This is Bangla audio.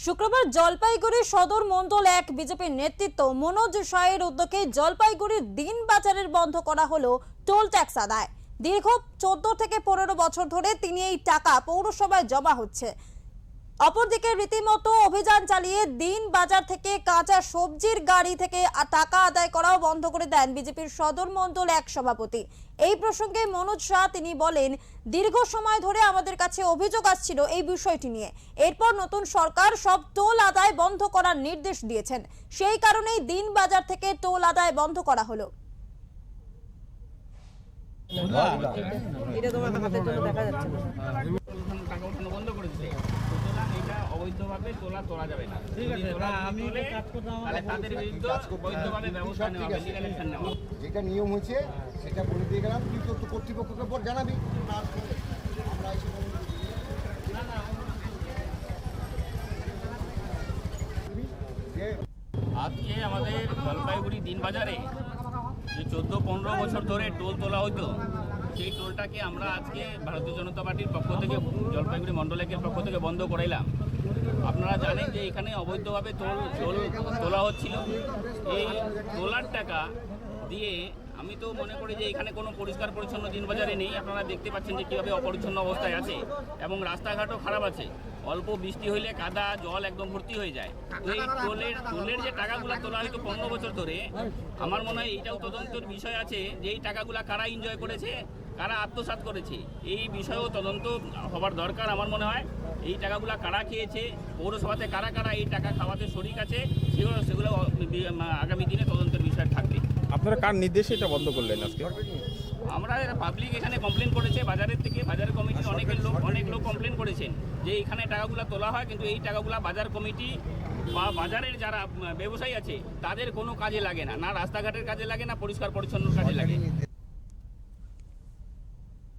শুক্রবার জলপাইগুড়ি সদর মণ্ডল 1 বিজেপির নেতৃত্ব মনোজ সায়ের উদ্যোগে জলপাইগুড়ির দিন বাজারের বন্ধ করা হলো টোল ট্যাক্স আদায়। দীর্ঘ 14 থেকে 15 বছর ধরে তিনি এই টাকা পৌরসভায় জমা হচ্ছে। অপরদিকে রীতিমতো অভিযান চালিয়ে দিন বাজার থেকে কাঁচা সবজির গাড়ি থেকে টাকা আদায় করাও বন্ধ করে দেন বিজেপির সদর মণ্ডল 1 সভাপতি। এই প্রসঙ্গে মনোজ শাহ তিনি বলেন, দীর্ঘ সময় ধরে আমাদের কাছে অভিযোগ আসছিল এই বিষয়টি নিয়ে। এরপর নতুন সরকার সব টোল আদায় বন্ধ করার নির্দেশ দিয়েছেন, সেই কারণেই দিন বাজার থেকে টোল আদায় বন্ধ করা হলো। এটা তোমার হাতের জন্য দেখা যাচ্ছে না। টাকা উঠানো বন্ধ করে দিতে, সুতরাং এটা অবৈধভাবে তোলা যাবে না। ঠিক আছে, আমি তাহলে তাদের বিরুদ্ধে অবৈধভাবে ব্যবস্থা নেওয়া হবে, লিগ্যাল অ্যাকশন নেওয়া হবে। যেটা নিয়ম হয়েছে সেটা বলে দিয়ে গেলাম, কিন্তু তো কর্তৃপক্ষকে পর জানাবি। আমরা এসে আজকে আমাদের জলপাইগুড়ি দিন বাজারে যে 14-15 বছর ধরে টোল তোলা হতো, সেই টোলটাকে আমরা আজকে ভারতীয় জনতা পার্টির পক্ষ থেকে জলপাইগুড়ি মণ্ডল 1-এর পক্ষ থেকে বন্ধ করাইলাম। আপনারা জানেন যে এখানে অবৈধভাবে টোল তোলা হচ্ছিল। এই তোলার টাকা দিয়ে আমি তো মনে করি যে এখানে কোনো পরিষ্কার পরিচ্ছন্ন দিনবাজারে নেই। আপনারা দেখতে পাচ্ছেন যে কীভাবে অপরিচ্ছন্ন অবস্থায় আছে এবং রাস্তাঘাটও খারাপ আছে। অল্প বৃষ্টি হইলে কাদা জল একদম ভর্তি হয়ে যায়। তো এই টোলের যে টাকাগুলো তোলা হয়তো 15 বছর ধরে, আমার মনে হয় এইটাও তদন্তের বিষয় আছে যে এই টাকাগুলো কারা এনজয় করেছে, কারা আত্মসাৎ করেছে, এই বিষয়েও তদন্ত হবার দরকার। আমার মনে হয় এই টাকাগুলো কারা খেয়েছে, পৌরসভাতে কারা কারা এই টাকা খাওয়াতে শরিক আছে, সেগুলো আগামী দিনে তদন্তের বিষয় থাকবে। আপনারা কার নির্দেশে এটা বন্ধ করলেন আজকে? আমরা পাবলিক এখানে কমপ্লেন করেছে, বাজারের থেকে বাজার কমিটির অনেক লোক কমপ্লেন করেছেন যে এখানে টাকাগুলো তোলা হয়, কিন্তু এই টাকাগুলো বাজার কমিটি বা বাজারের যারা ব্যবসায়ী আছে তাদের কোনো কাজে লাগে না, না রাস্তাঘাটের কাজে লাগে, না পরিষ্কার পরিচ্ছন্ন কাজে লাগে।